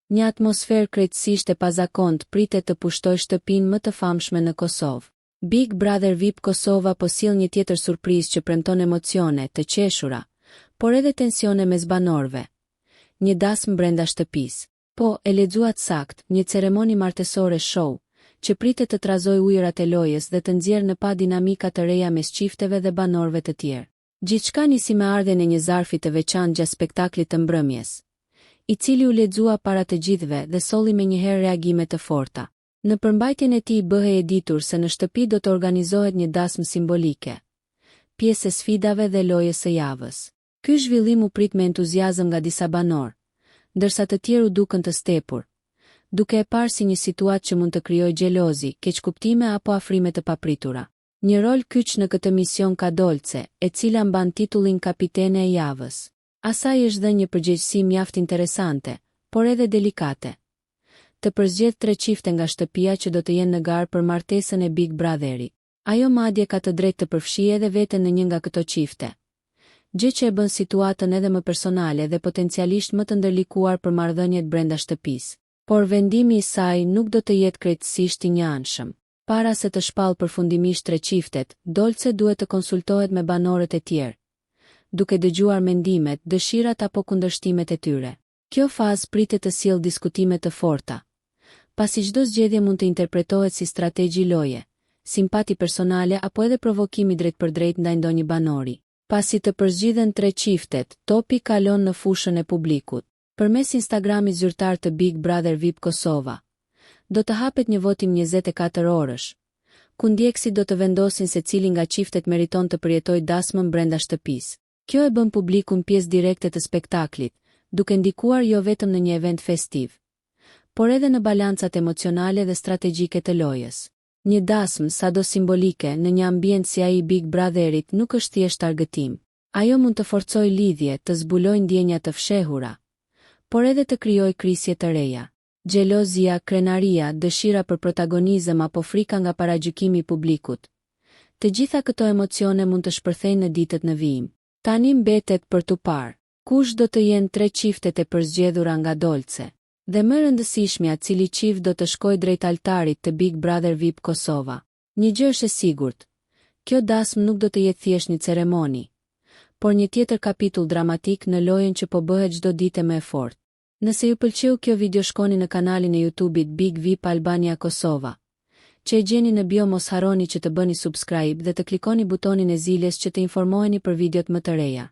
Një atmosferë krejtësisht e pazakontë pritet të pushtoj shtëpinë më të famshme në Kosovë. Big Brother VIP Kosova po sjell një tjetër surprizë që premton emocione të qeshura, por edhe tensione mes banorëve. Një dasmë brenda shtëpisë. Po, e lexuat sakt, një ceremoni martesore show, që pritet të trazojë ujërat e lojës dhe të nxjerrë në pa dinamika të reja mes çifteve dhe banorëve të tjerë. Gjithçka nisi me ardhen e një zarfi të veçantë gjatë spektaklit të mbrëmjes, i cili u lexua para të gjithëve dhe solli menjëherë reagime të forta. Në përmbajtjen e tij bëhej e ditur se në shtëpi do të organizohet një dasmë simbolike, pjesë e sfidave dhe lojës së javës. Ky zhvillim u prit me entuziazëm nga disa banorë, ndërsa të tjerë u dukën të stepur, duke e parë si një situatë që mund të krijojë xhelozi, keqkuptime apo afrime të papritura. Një rol kyç në këtë mision ka Dolce, e cila mban titullin kapitene e javës. Asaj është dhënë një përgjegjësi mjaft interesante, por edhe delikate. Të përzgjedh 3 çifte nga shtëpia që do të jenë në garë për martesën e Big Brotherit. Ajo madje ka të drejtë të përfshijë edhe veten në një nga këto çifte, gjë që e bën situatën edhe më personale dhe potencialisht më të ndërlikuar për marrëdhëniet brenda shtëpisë. Por vendimi i saj nuk do të jetë krejtësisht i njëanshëm. Para se të shpallë përfundimisht 3 çiftet, Dolce duhet të konsultohet me banorët e tjerë, duke dëgjuar mendimet, dëshirat apo kundërshtimet e tyre. Kjo fazë pritet të sjellë diskutime të forta, pasi çdo zgjedhje mund të interpretohet si strategji loje, simpati personale apo edhe provokimi drejt për drejt ndaj ndonjë banori. Pasi të përzgjidhen 3 çiftet, topi kalon në fushën e publikut. Përmes Instagramit zyrtar të Big Brother VIP Kosova, do të hapet një votim 24 orësh, ku ndjekësit do të vendosin se cili nga çiftet meriton të përjetojë dasmën brenda shtëpisë. Kjo e bën publikun pjesë direkte të spektaklit, duke ndikuar jo vetëm në një event festiv, por edhe në balancat emocionale dhe strategjike të lojës. Një dasmë sado simbolike në një ambient si ai i Big Brotherit nuk është thjesht argëtim. Ajo mund të forcojë lidhje, të zbulojë ndjenja të fshehura, por edhe të krijojë krisje të reja. Xhelozia, krenaria, dëshira për protagonizëm apo frika nga paragjykimi i publikut. Të gjitha këto emocione mund të shpërthejnë në ditët në vijim. Tani mbetet për tu parë kush do të jenë 3 çiftet e përzgjedhura nga Dolce, dhe më rëndësishmja cili çift do të shkojë drejt altarit të Big Brother VIP Kosova. Një gjë është e sigurt, kjo dasmë nuk do të jetë thjesht një ceremoni, por një tjetër kapitull dramatik në lojën që po bëhet çdo ditë më e fortë. Nëse ju pëlqeu kjo video, shkoni në kanalin e YouTube-it Big VIP Albania Kosova, që e gjeni në bio. Mos harroni që të bëni subscribe dhe të klikoni butonin e ziljes që të informoheni për videot më të reja.